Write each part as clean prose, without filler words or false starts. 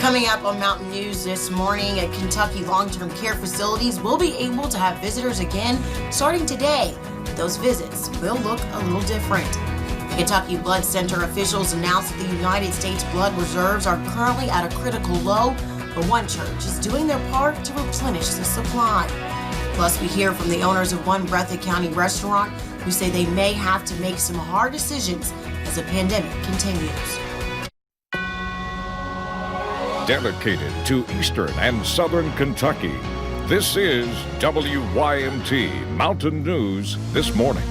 Coming up on Mountain News this morning, at Kentucky long-term care facilities will be able to have visitors again starting today. Those visits will look a little different. The Kentucky Blood Center officials announced that the United States blood reserves are currently at a critical low, but one church is doing their part to replenish the supply. Plus, we hear from the owners of one Breathitt County restaurant who say they may have to make some hard decisions as the pandemic continues. Dedicated to Eastern and Southern Kentucky, this is WYMT Mountain News This Morning.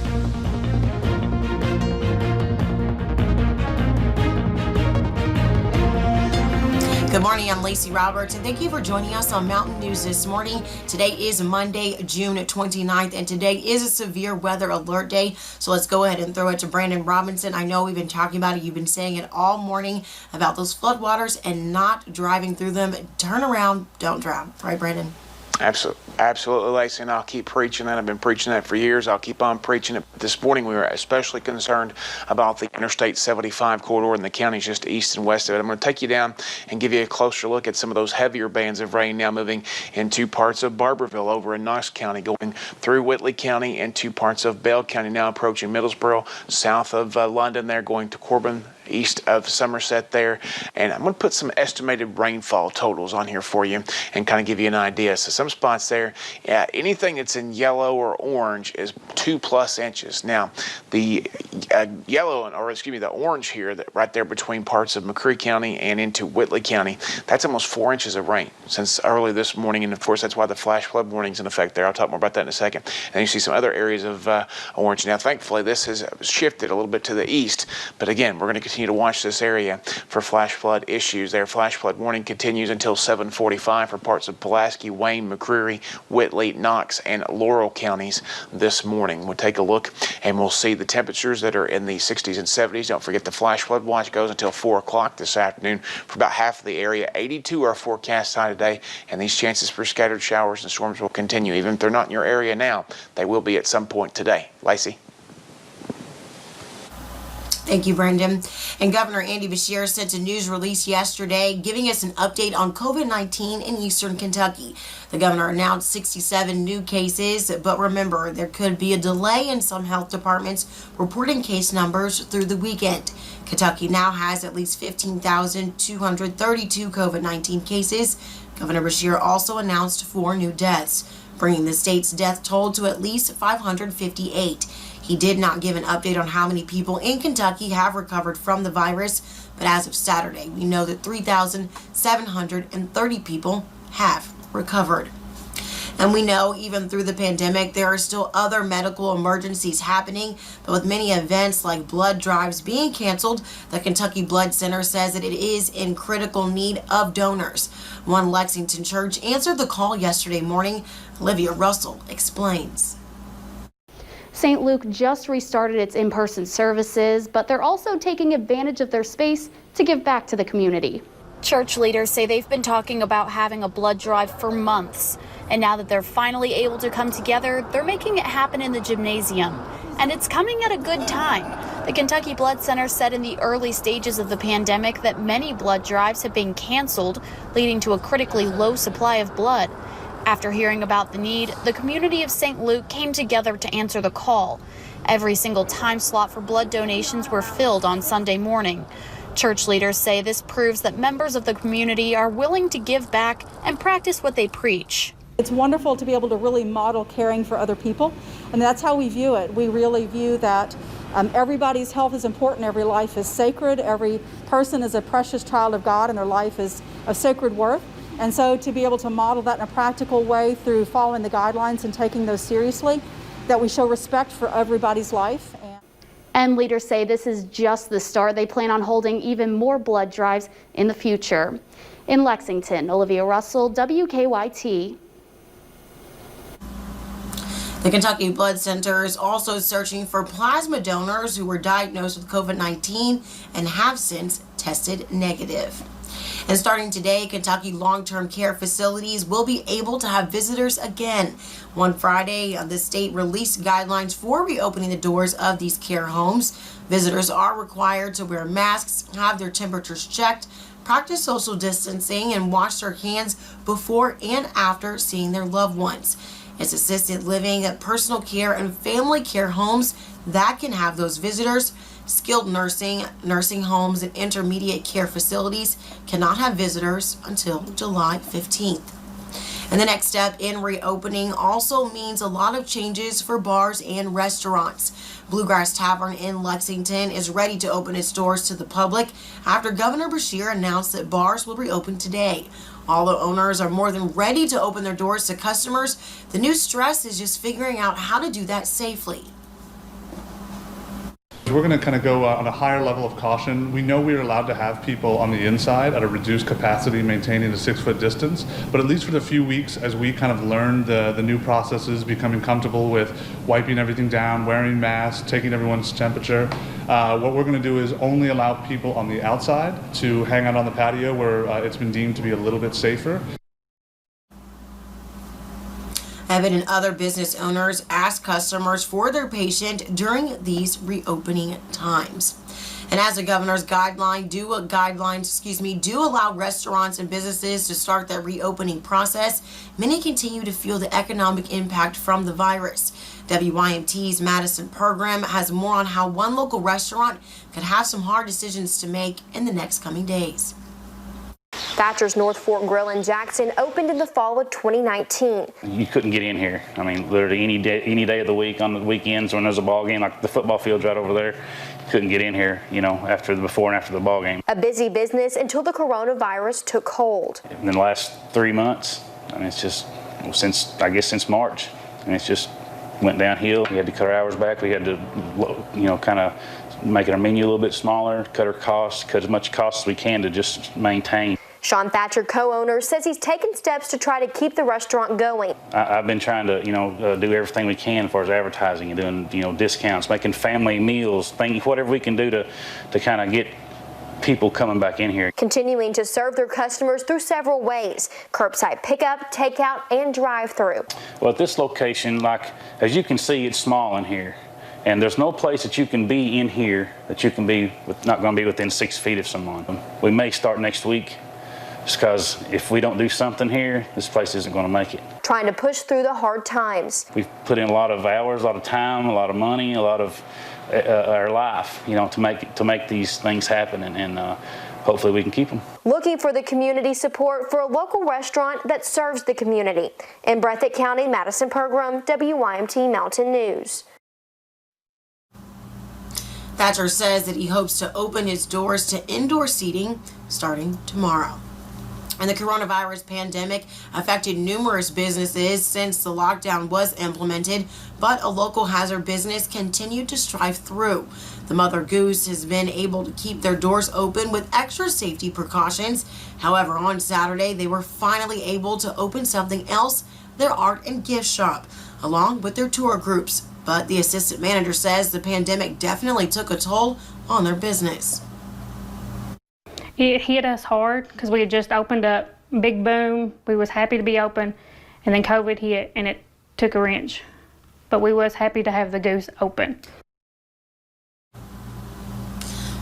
Good morning, I'm Lacey Roberts, and thank you for joining us on Mountain News This Morning. Today is Monday, June 29th, and today is a severe weather alert day. So let's go ahead and throw it to Brandon Robinson. I know we've been talking about it. You've been saying it all morning about those floodwaters and not driving through them. Turn around, don't drown. Right, Brandon? Absolutely, Lacey, and I'll keep preaching that. I've been preaching that for years. I'll keep on preaching it. This morning, we were especially concerned about the Interstate 75 corridor in the counties just east and west of it. I'm going to take you down and give you a closer look at some of those heavier bands of rain now moving into parts of Barberville over in Knox County, going through Whitley County and to parts of Bell County, now approaching Middlesboro, south of London there, going to Corbin, east of Somerset there. And I'm going to put some estimated rainfall totals on here for you and kind of give you an idea. So some spots there, anything that's in yellow or orange is 2+ inches. Now, the the orange here, that right there between parts of McCree County and into Whitley County, that's almost 4 inches of rain since early this morning. And of course, that's why the flash flood warning's in effect there. I'll talk more about that in a second. And you see some other areas of orange. Now, thankfully, this has shifted a little bit to the east. But again, we're going to continue to watch this area for flash flood issues there. Flash flood warning continues until 7:45 for parts of Pulaski, Wayne, McCreary, Whitley, Knox, and Laurel counties this morning. We'll take a look and we'll see the temperatures that are in the 60s and 70s. Don't forget the flash flood watch goes until 4 o'clock this afternoon for about half of the area. 82 are forecast high today, and these chances for scattered showers and storms will continue. Even if they're not in your area now, they will be at some point today. Lacey? Thank you, Brendan. And Governor Andy Beshear sent a news release yesterday giving us an update on COVID-19 in eastern Kentucky. The governor announced 67 new cases, but remember, there could be a delay in some health departments reporting case numbers through the weekend. Kentucky now has at least 15,232 COVID-19 cases. Governor Beshear also announced 4 new deaths, bringing the state's death toll to at least 558. He did not give an update on how many people in Kentucky have recovered from the virus, but as of Saturday, we know that 3,730 people have recovered. And we know even through the pandemic, there are still other medical emergencies happening, but with many events like blood drives being canceled, the Kentucky Blood Center says that it is in critical need of donors. One Lexington church answered the call yesterday morning. Olivia Russell explains. St. Luke just restarted its in-person services, but they're also taking advantage of their space to give back to the community. Church leaders say they've been talking about having a blood drive for months, and now that they're finally able to come together, they're making it happen in the gymnasium. And it's coming at a good time. The Kentucky Blood Center said in the early stages of the pandemic that many blood drives have been canceled, leading to a critically low supply of blood. After hearing about the need, the community of St. Luke came together to answer the call. Every single time slot for blood donations were filled on Sunday morning. Church leaders say this proves that members of the community are willing to give back and practice what they preach. It's wonderful to be able to really model caring for other people, and that's how we view it. We really view that everybody's health is important, every life is sacred, every person is a precious child of God, and their life is of sacred worth. And so to be able to model that in a practical way through following the guidelines and taking those seriously, that we show respect for everybody's life. And leaders say this is just the start. They plan on holding even more blood drives in the future. In Lexington, Olivia Russell, WKYT. The Kentucky Blood Center is also searching for plasma donors who were diagnosed with COVID-19 and have since tested negative. And starting today, Kentucky long-term care facilities will be able to have visitors again. One Friday, the state released guidelines for reopening the doors of these care homes. Visitors are required to wear masks, have their temperatures checked, practice social distancing, and wash their hands before and after seeing their loved ones. It's assisted living, personal care, and family care homes that can have those visitors. Skilled nursing, nursing homes, and intermediate care facilities cannot have visitors until July 15th. And the next step in reopening also means a lot of changes for bars and restaurants. Bluegrass Tavern in Lexington is ready to open its doors to the public after Governor Beshear announced that bars will reopen today. Although owners are more than ready to open their doors to customers, the new stress is just figuring out how to do that safely. We're going to kind of go on a higher level of caution. We know we're allowed to have people on the inside at a reduced capacity, maintaining a 6-foot distance, but at least for the few weeks as we kind of learn the new processes, becoming comfortable with wiping everything down, wearing masks, taking everyone's temperature, what we're going to do is only allow people on the outside to hang out on the patio where it's been deemed to be a little bit safer. Evan and other business owners ask customers for their patience during these reopening times. And as the governor's guidelines do allow restaurants and businesses to start their reopening process, many continue to feel the economic impact from the virus. WYMT's Madison program has more on how one local restaurant could have some hard decisions to make in the next coming days. Thatcher's North Fork Grill in Jackson opened in the fall of 2019. You couldn't get in here. I mean, literally any day of the week, on the weekends when there's a ball game, like the football field's right over there, couldn't get in here, before and after the ball game. A busy business until the coronavirus took hold. In the last 3 months, it's just since March, and it's just went downhill. We had to cut our hours back. We had to, kind of make our menu a little bit smaller, cut our costs, cut as much costs as we can to just maintain. Sean Thatcher, co-owner, says he's taken steps to try to keep the restaurant going. I've been trying to, do everything we can as far as advertising and doing, discounts, making family meals, whatever we can do to kind of get people coming back in here. Continuing to serve their customers through several ways: curbside pickup, takeout, and drive-through. Well, at this location, as you can see, it's small in here. And there's no place that you can be in here that you can be not going to be within 6 feet of someone. We may start next week, just because if we don't do something here, this place isn't going to make it. Trying to push through the hard times. We've put in a lot of hours, a lot of time, a lot of money, a lot of our life, to make these things happen, and hopefully we can keep them. Looking for the community support for a local restaurant that serves the community. In Breathitt County, Madison Program, WYMT Mountain News. Thatcher says that he hopes to open his doors to indoor seating starting tomorrow. And the coronavirus pandemic affected numerous businesses since the lockdown was implemented, but a local hazard business continued to strive through. The Mother Goose has been able to keep their doors open with extra safety precautions. However, on Saturday, they were finally able to open something else, their art and gift shop, along with their tour groups. But the assistant manager says the pandemic definitely took a toll on their business. It hit us hard because we had just opened up, big boom. We was happy to be open, and then COVID hit and it took a wrench. But we was happy to have the Goose open.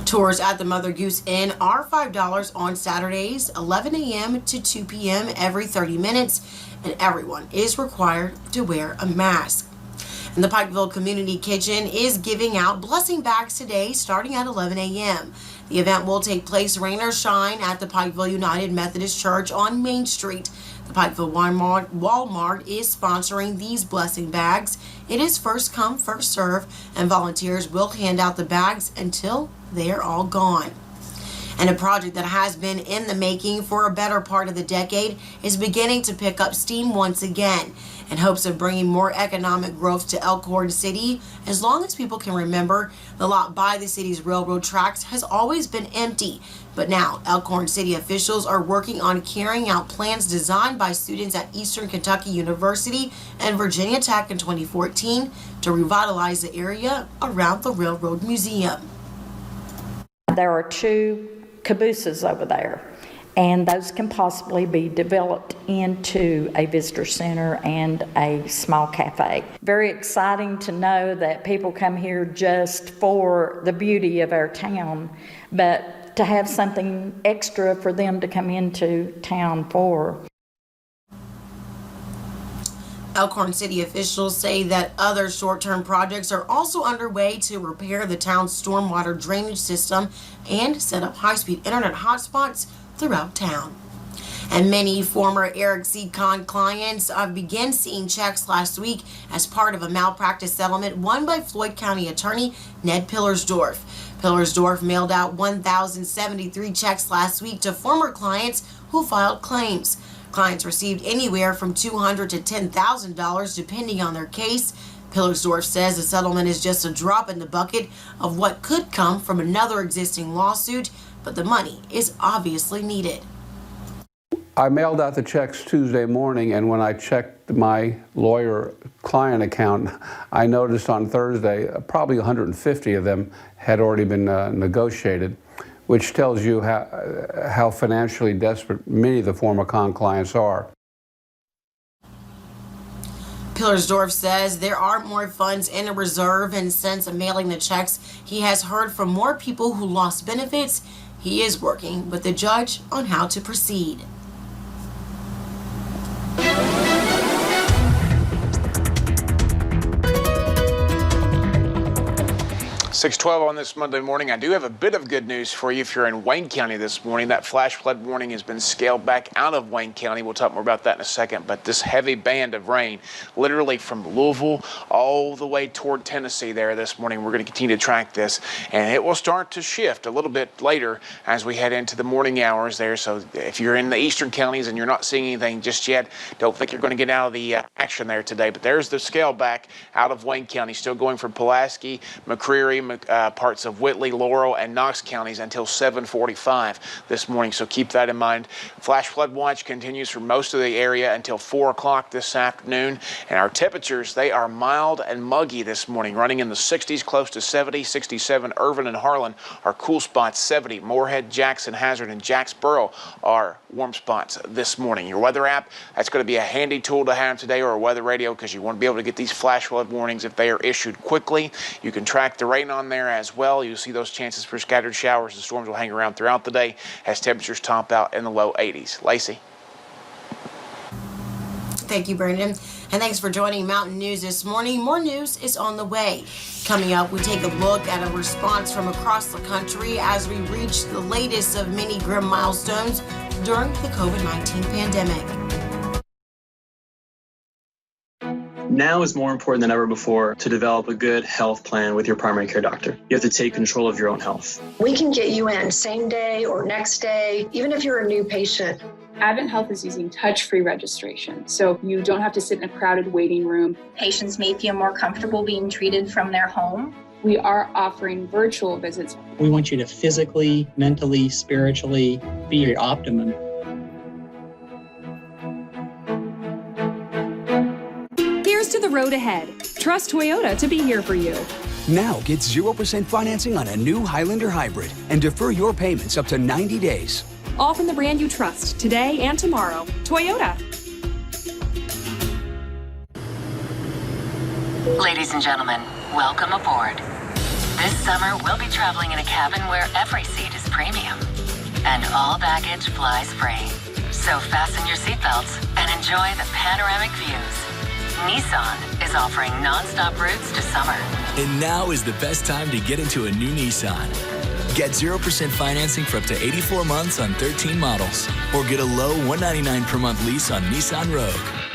Tours at the Mother Goose Inn are $5 on Saturdays, 11 a.m. to 2 p.m. every 30 minutes, and everyone is required to wear a mask. And the Pikeville Community Kitchen is giving out blessing bags today starting at 11 a.m. The event will take place rain or shine at the Pikeville United Methodist Church on Main Street. The Pikeville Walmart is sponsoring these blessing bags. It is first come, first serve, and volunteers will hand out the bags until they are all gone. And a project that has been in the making for a better part of the decade is beginning to pick up steam once again in hopes of bringing more economic growth to Elkhorn City. As long as people can remember, the lot by the city's railroad tracks has always been empty. But now, Elkhorn City officials are working on carrying out plans designed by students at Eastern Kentucky University and Virginia Tech in 2014 to revitalize the area around the Railroad Museum. There are 2 cabooses over there, and those can possibly be developed into a visitor center and a small cafe. Very exciting to know that people come here just for the beauty of our town, but to have something extra for them to come into town for. Elkhorn City officials say that other short-term projects are also underway to repair the town's stormwater drainage system and set up high-speed internet hotspots throughout town. And many former Eric C. Kahn clients began seeing checks last week as part of a malpractice settlement won by Floyd County Attorney Ned Pillersdorf. Pillersdorf mailed out 1,073 checks last week to former clients who filed claims. Clients received anywhere from $200 to $10,000 depending on their case. Pillersdorf says the settlement is just a drop in the bucket of what could come from another existing lawsuit, but the money is obviously needed. I mailed out the checks Tuesday morning, and when I checked my lawyer client account, I noticed on Thursday probably 150 of them had already been negotiated, which tells you how financially desperate many of the former Kahn clients are. Pillersdorf says there are more funds in a reserve, and since mailing the checks, he has heard from more people who lost benefits. He is working with the judge on how to proceed. 6:12 on this Monday morning. I do have a bit of good news for you if you're in Wayne County this morning. That flash flood warning has been scaled back out of Wayne County. We'll talk more about that in a second. But this heavy band of rain, literally from Louisville all the way toward Tennessee there this morning. We're going to continue to track this, and it will start to shift a little bit later as we head into the morning hours there. So if you're in the eastern counties and you're not seeing anything just yet, don't think you're going to get out of the action there today. But there's the scale back out of Wayne County, still going from Pulaski, McCreary, parts of Whitley, Laurel, and Knox counties until 7:45 this morning. So keep that in mind. Flash flood watch continues for most of the area until 4 o'clock this afternoon. And our temperatures, they are mild and muggy this morning, running in the 60s, close to 70, 67. Irvin and Harlan are cool spots, 70. Moorhead, Jackson, Hazard, and Jacksboro are warm spots this morning. Your weather app, that's going to be a handy tool to have today, or a weather radio, because you want to be able to get these flash flood warnings if they are issued quickly. You can track the rain on there as well. You'll see those chances for scattered showers. The storms will hang around throughout the day as temperatures top out in the low 80s. Lacey. Thank you, Brandon. And thanks for joining Mountain News this morning. More news is on the way. Coming up, we take a look at a response from across the country as we reach the latest of many grim milestones during the COVID-19 pandemic. Now is more important than ever before to develop a good health plan with your primary care doctor. You have to take control of your own health. We can get you in same day or next day, even if you're a new patient. Advent Health is using touch-free registration, so you don't have to sit in a crowded waiting room. Patients may feel more comfortable being treated from their home. We are offering virtual visits. We want you to physically, mentally, spiritually be your optimum. Here's to the road ahead. Trust Toyota to be here for you. Now get 0% financing on a new Highlander Hybrid and defer your payments up to 90 days. All from the brand you trust today and tomorrow. Toyota. Ladies and gentlemen, welcome aboard. This summer, we'll be traveling in a cabin where every seat is premium and all baggage flies free. So fasten your seatbelts and enjoy the panoramic views. Nissan is offering non-stop routes to summer. And now is the best time to get into a new Nissan. Get 0% financing for up to 84 months on 13 models. Or get a low $199 per month lease on Nissan Rogue.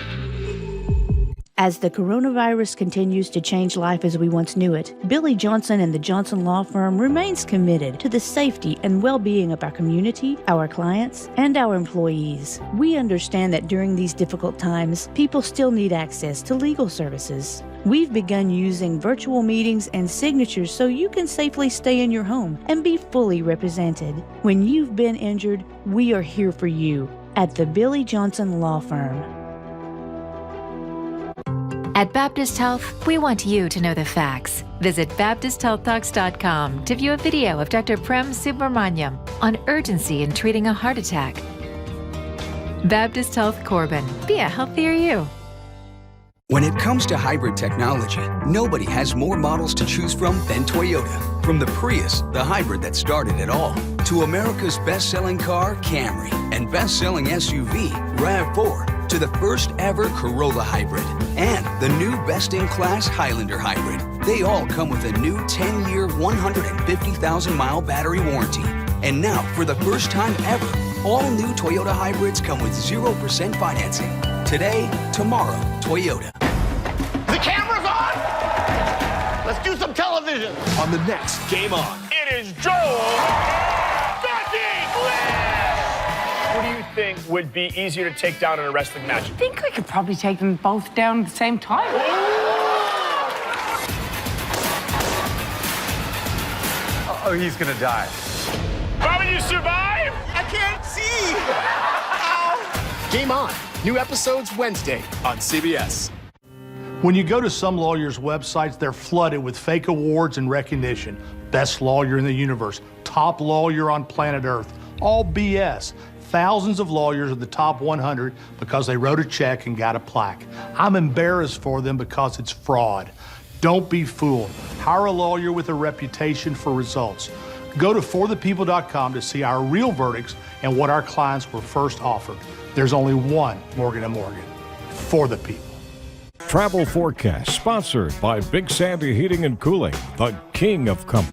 As the coronavirus continues to change life as we once knew it, Billy Johnson and the Johnson Law Firm remains committed to the safety and well-being of our community, our clients, and our employees. We understand that during these difficult times, people still need access to legal services. We've begun using virtual meetings and signatures so you can safely stay in your home and be fully represented. When you've been injured, we are here for you at the Billy Johnson Law Firm. At Baptist Health, we want you to know the facts. Visit BaptistHealthTalks.com to view a video of Dr. Prem Subramaniam on urgency in treating a heart attack. Baptist Health Corbin. Be a healthier you. When it comes to hybrid technology, nobody has more models to choose from than Toyota. From the Prius, the hybrid that started it all, to America's best-selling car, Camry, and best-selling SUV, RAV4, to the first ever Corolla hybrid, and the new best-in-class Highlander hybrid. They all come with a new 10-year, 150,000-mile battery warranty. And now, for the first time ever, all new Toyota hybrids come with 0% financing. Today, tomorrow, Toyota. The camera's on! Let's do some television. On the next Game On. It is Joel Becky Bliss! Who do you think would be easier to take down in a wrestling match? I think I could probably take them both down at the same time. Oh, he's gonna die. Bobby, you survive? I can't see! Ow. Game On. New episodes Wednesday on CBS. When you go to some lawyers' websites, they're flooded with fake awards and recognition. Best lawyer in the universe, top lawyer on planet Earth. All BS. Thousands of lawyers are the top 100 because they wrote a check and got a plaque. I'm embarrassed for them because it's fraud. Don't be fooled. Hire a lawyer with a reputation for results. Go to forthepeople.com to see our real verdicts and what our clients were first offered. There's only one Morgan & Morgan. For the people. Travel forecast sponsored by Big Sandy Heating and Cooling, the king of comfort.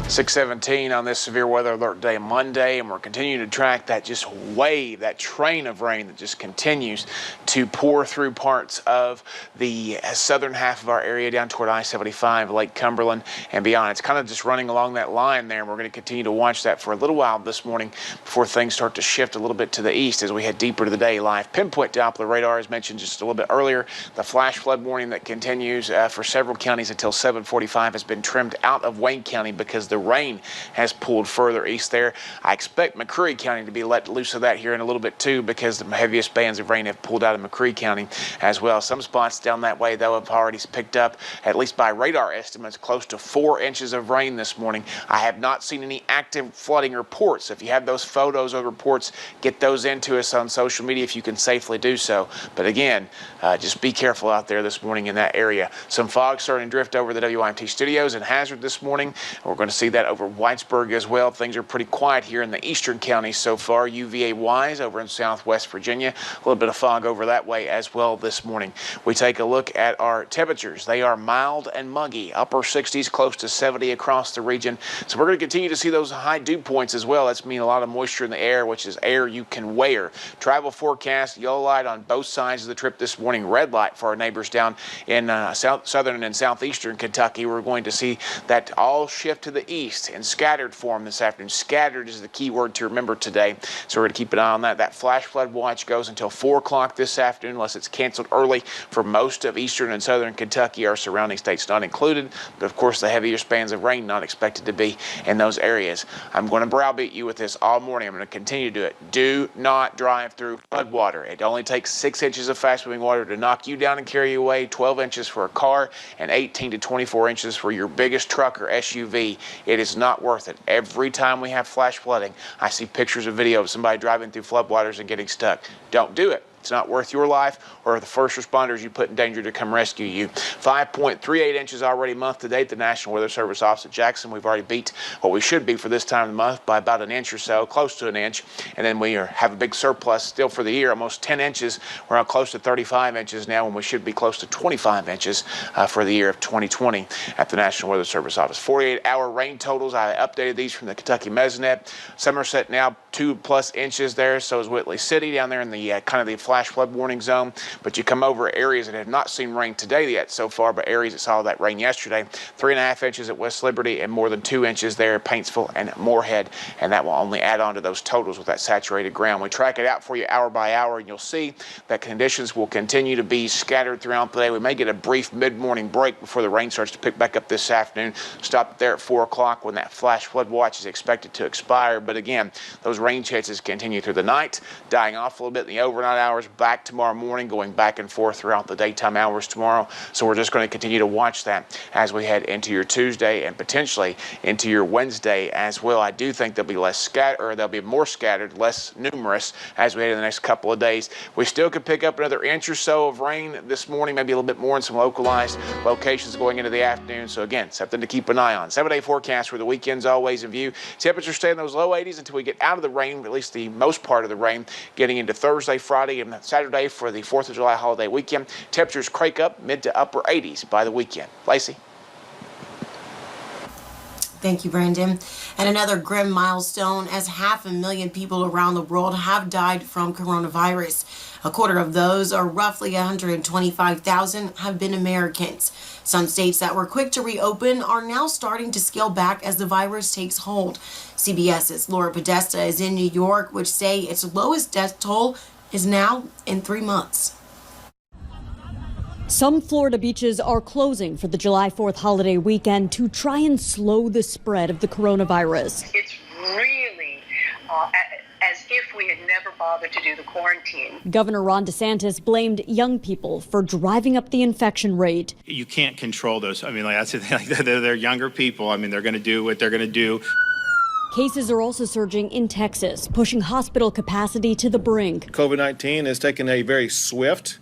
.617 on this severe weather alert day Monday, and we're continuing to track that just wave, that train of rain that just continues to pour through parts of the southern half of our area down toward I-75, Lake Cumberland, and beyond. It's kind of just running along that line there, and we're going to continue to watch that for a little while this morning before things start to shift a little bit to the east as we head deeper to the day. Live pinpoint Doppler radar, as mentioned just a little bit earlier. The flash flood warning that continues for several counties until 7:45 has been trimmed out of Wayne County because the rain has pulled further east there. I expect McCreary County to be let loose of that here in a little bit too, because the heaviest bands of rain have pulled out of McCreary County as well. Some spots down that way, though, have already picked up, at least by radar estimates, close to 4 inches of rain this morning. I have not seen any active flooding reports. If you have those photos or reports, get those into us on social media if you can safely do so. But again, just be careful out there this morning in that area. Some fog starting to drift over the WYMT studios in Hazard this morning. We're going to see that over Whitesburg as well. Things are pretty quiet here in the eastern counties so far. UVA-wise over in southwest Virginia. A little bit of fog over that way as well this morning. We take a look at our temperatures. They are mild and muggy. Upper 60s, close to 70 across the region. So we're going to continue to see those high dew points as well. That's mean a lot of moisture in the air, which is air you can wear. Travel forecast, yellow light on both sides of the trip this morning. Red light for our neighbors down in southern and southeastern Kentucky. We're going to see that all shift to the east in scattered form this afternoon. Scattered is the key word to remember today, so we're going to keep an eye on that. That flash flood watch goes until 4 o'clock this afternoon, unless it's canceled early for most of eastern and southern Kentucky, our surrounding states not included, but of course the heavier spans of rain not expected to be in those areas. I'm going to browbeat you with this all morning. I'm going to continue to do it. Do not drive through flood water. It only takes 6 inches of fast-moving water to knock you down and carry you away, 12 inches for a car, and 18 to 24 inches for your biggest truck or SUV. It is not worth it. Every time we have flash flooding, I see pictures or video of somebody driving through floodwaters and getting stuck. Don't do it. It's not worth your life or the first responders you put in danger to come rescue you. 5.38 inches already month to date. The National Weather Service office at Jackson. We've already beat what we should be for this time of the month by about an inch or so, close to an inch. And then we have a big surplus still for the year, almost 10 inches. We're close to 35 inches now when we should be close to 25 inches for the year of 2020 at the National Weather Service office. 48-hour rain totals. I updated these from the Kentucky Mesonet. Somerset now 2+ inches there. So is Whitley City down there in the kind of the flash flood warning zone. But you come over areas that have not seen rain today yet so far, but areas that saw that rain yesterday. 3.5 inches at West Liberty and more than 2 inches there at Paintsville and Moorhead, and that will only add on to those totals with that saturated ground. We track it out for you hour by hour, and you'll see that conditions will continue to be scattered throughout the day. We may get a brief mid-morning break before the rain starts to pick back up this afternoon. Stop there at 4 o'clock when that flash flood watch is expected to expire. But again, those rain chances continue through the night, dying off a little bit in the overnight hours hours, back tomorrow morning, going back and forth throughout the daytime hours tomorrow. So we're just going to continue to watch that as we head into your Tuesday and potentially into your Wednesday as well. I do think they'll be they'll be more scattered, less numerous as we head in the next couple of days. We still could pick up another inch or so of rain this morning, maybe a little bit more in some localized locations going into the afternoon. So again, something to keep an eye on. 7-day forecast for the weekend's always in view. Temperatures stay in those low 80s until we get out of the rain, at least the most part of the rain, getting into Thursday, Friday, and Saturday for the 4th of July holiday weekend. Temperatures crank up mid to upper 80s by the weekend. Lacey. Thank you, Brandon. And another grim milestone, as 500,000 people around the world have died from coronavirus. A quarter of those, or roughly 125,000, have been Americans. Some states that were quick to reopen are now starting to scale back as the virus takes hold. CBS's Laura Podesta is in New York, which say its lowest death toll is now in 3 months. Some Florida beaches are closing for the July 4th holiday weekend to try and slow the spread of the coronavirus. It's really as if we had never bothered to do the quarantine. Governor Ron DeSantis blamed young people for driving up the infection rate. You can't control those. I mean, that's the thing. They're younger people. I mean, they're going to do what they're going to do. Cases are also surging in Texas, pushing hospital capacity to the brink. COVID-19 has taken a very swift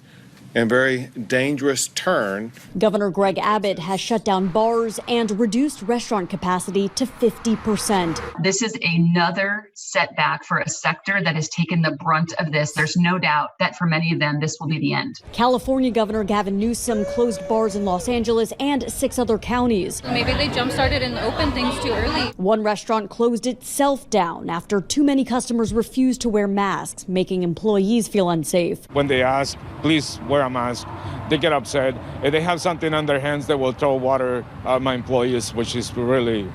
and very dangerous turn. Governor Greg Abbott has shut down bars and reduced restaurant capacity to 50%. This is another setback for a sector that has taken the brunt of this. There's no doubt that for many of them, this will be the end. California Governor Gavin Newsom closed bars in Los Angeles and 6 other counties. Maybe they jump-started and opened things too early. One restaurant closed itself down after too many customers refused to wear masks, making employees feel unsafe. When they ask, please wear a mask, they get upset. If they have something on their hands, they will throw water at my employees, which is really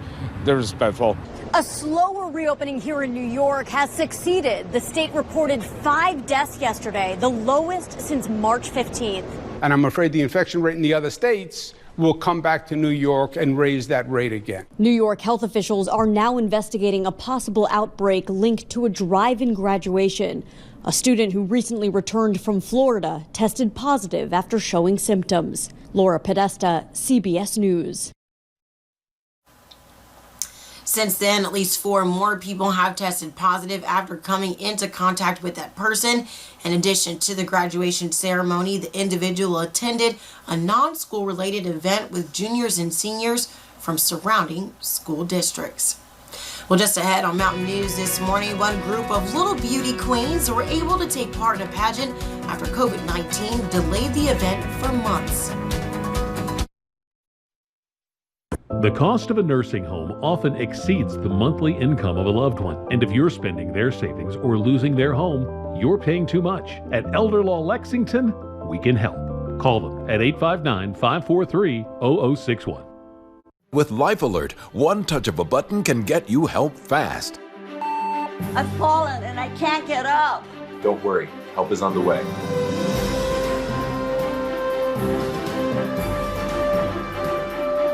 disrespectful. A slower reopening here in New York has succeeded. The state reported 5 deaths yesterday, the lowest since March 15th. And I'm afraid the infection rate in the other states will come back to New York and raise that rate again. New York health officials are now investigating a possible outbreak linked to a drive-in graduation. A student who recently returned from Florida tested positive after showing symptoms. Laura Podesta, CBS News. Since then, at least 4 more people have tested positive after coming into contact with that person. In addition to the graduation ceremony, the individual attended a non-school related event with juniors and seniors from surrounding school districts. Well, just ahead on Mountain News this morning, one group of little beauty queens were able to take part in a pageant after COVID-19 delayed the event for months. The cost of a nursing home often exceeds the monthly income of a loved one. And if you're spending their savings or losing their home, you're paying too much. At Elder Law Lexington, we can help. Call them at 859-543-0061. With Life Alert, one touch of a button can get you help fast. I've fallen and I can't get up. Don't worry, help is on the way.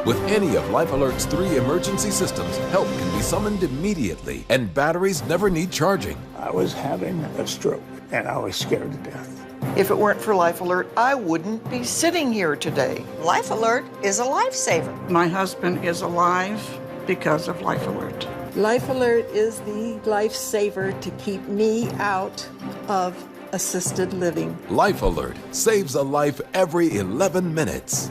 With any of Life Alert's 3 emergency systems, help can be summoned immediately, and batteries never need charging. I was having a stroke, and I was scared to death. If it weren't for Life Alert, I wouldn't be sitting here today. Life Alert is a lifesaver. My husband is alive because of Life Alert. Life Alert is the lifesaver to keep me out of assisted living. Life Alert saves a life every 11 minutes.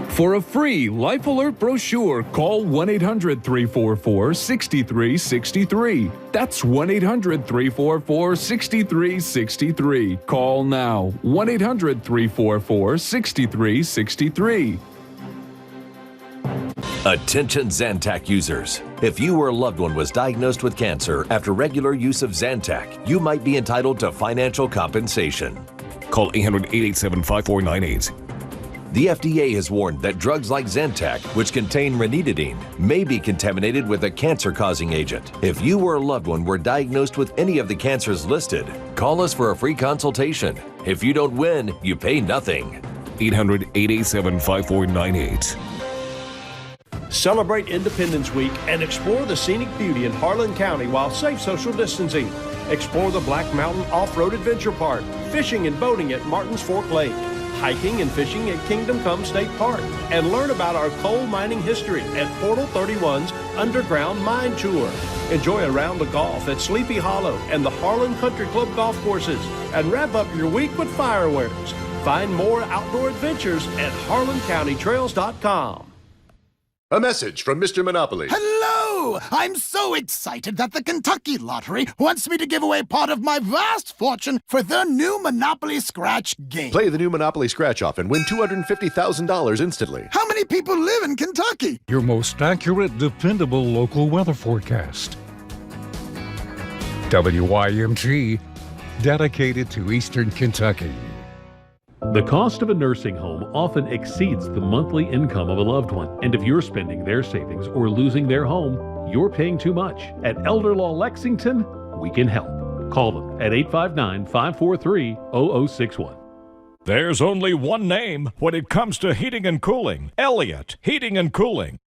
For a free Life Alert brochure, call 1-800-344-6363. That's 1-800-344-6363. Call now. 1-800-344-6363. Attention Zantac users. If you or a loved one was diagnosed with cancer after regular use of Zantac, you might be entitled to financial compensation. Call 800-887-5498. The FDA has warned that drugs like Zantac, which contain ranitidine, may be contaminated with a cancer-causing agent. If you or a loved one were diagnosed with any of the cancers listed, call us for a free consultation. If you don't win, you pay nothing. 800-887-5498. Celebrate Independence Week and explore the scenic beauty in Harlan County while safe social distancing. Explore the Black Mountain Off-Road Adventure Park, fishing and boating at Martins Fork Lake, hiking and fishing at Kingdom Come State Park, and learn about our coal mining history at Portal 31's Underground Mine Tour. Enjoy a round of golf at Sleepy Hollow and the Harlan Country Club golf courses, and wrap up your week with fireworks. Find more outdoor adventures at harlancountytrails.com. A message from Mr. Monopoly. Hello! I'm so excited that the Kentucky Lottery wants me to give away part of my vast fortune for their new Monopoly Scratch game. Play the new Monopoly Scratch-Off and win $250,000 instantly. How many people live in Kentucky? Your most accurate, dependable local weather forecast. WYMT, dedicated to Eastern Kentucky. The cost of a nursing home often exceeds the monthly income of a loved one. And if you're spending their savings or losing their home, you're paying too much. At Elder Law Lexington, we can help. Call them at 859-543-0061. There's only one name when it comes to heating and cooling. Elliott Heating and Cooling.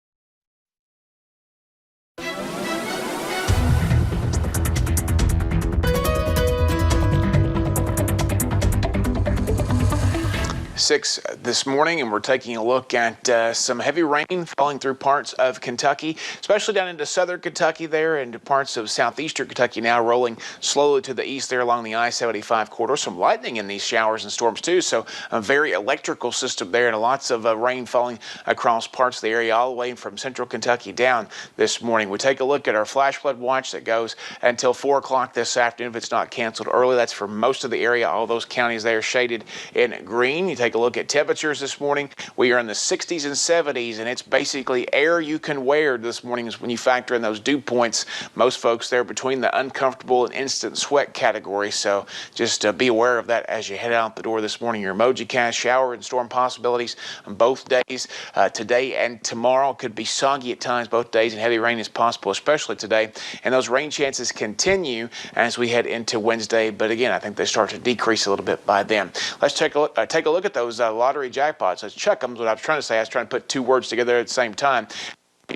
Six this morning, and we're taking a look at some heavy rain falling through parts of Kentucky, especially down into southern Kentucky there, and parts of southeastern Kentucky now rolling slowly to the east there along the I-75 corridor. Some lightning in these showers and storms too, so a very electrical system there, and lots of rain falling across parts of the area all the way from central Kentucky down this morning. We take a look at our flash flood watch that goes until 4 o'clock this afternoon if it's not canceled early. That's for most of the area, all those counties there shaded in green. You take a look at temperatures this morning. We are in the 60s and 70s, and it's basically air you can wear this morning is when you factor in those dew points. Most folks there between the uncomfortable and instant sweat category, so just be aware of that as you head out the door this morning. Your emoji cast shower and storm possibilities on both days. Today and tomorrow could be soggy at times both days, and heavy rain is possible, especially today. And those rain chances continue as we head into Wednesday, but again, I think they start to decrease a little bit by then. Let's take a look at those lottery jackpots. Let's check them. What I was trying to say, I was trying to put two words together at the same time.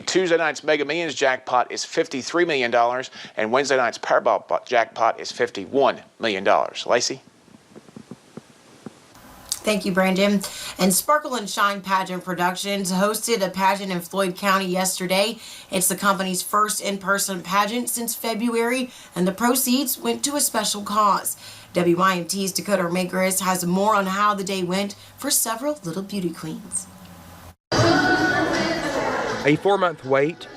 Tuesday night's Mega Millions jackpot is $53 million, and Wednesday night's Powerball jackpot is $51 million. Lacey? Thank you, Brandon. And Sparkle and Shine Pageant Productions hosted a pageant in Floyd County yesterday. It's the company's first in-person pageant since February, and the proceeds went to a special cause. WYMT's Dakota Makeris has more on how the day went for several little beauty queens. A 4-month wait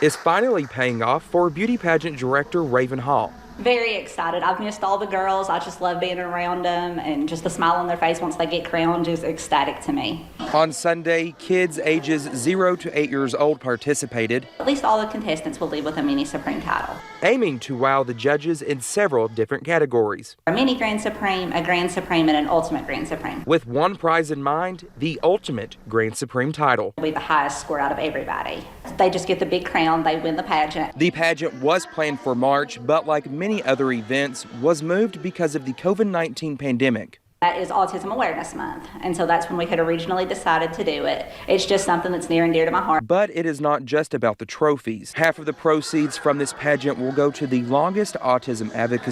is finally paying off for beauty pageant director Raven Hall. Very excited. I've missed all the girls. I just love being around them, and just the smile on their face once they get crowned is ecstatic to me. On Sunday, kids ages 0 to 8 years old participated. At least all the contestants will leave with a mini Supreme title. Aiming to wow the judges in several different categories. A mini Grand Supreme, a Grand Supreme, and an Ultimate Grand Supreme. With one prize in mind, the Ultimate Grand Supreme title. It'll be the highest score out of everybody. They just get the big crown, they win the pageant. The pageant was planned for March, but like many other events, was moved because of the COVID-19 pandemic. That is Autism Awareness Month, and so that's when we had originally decided to do it. It's just something that's near and dear to my heart. But it is not just about the trophies. Half of the proceeds from this pageant will go to the longest autism advocacy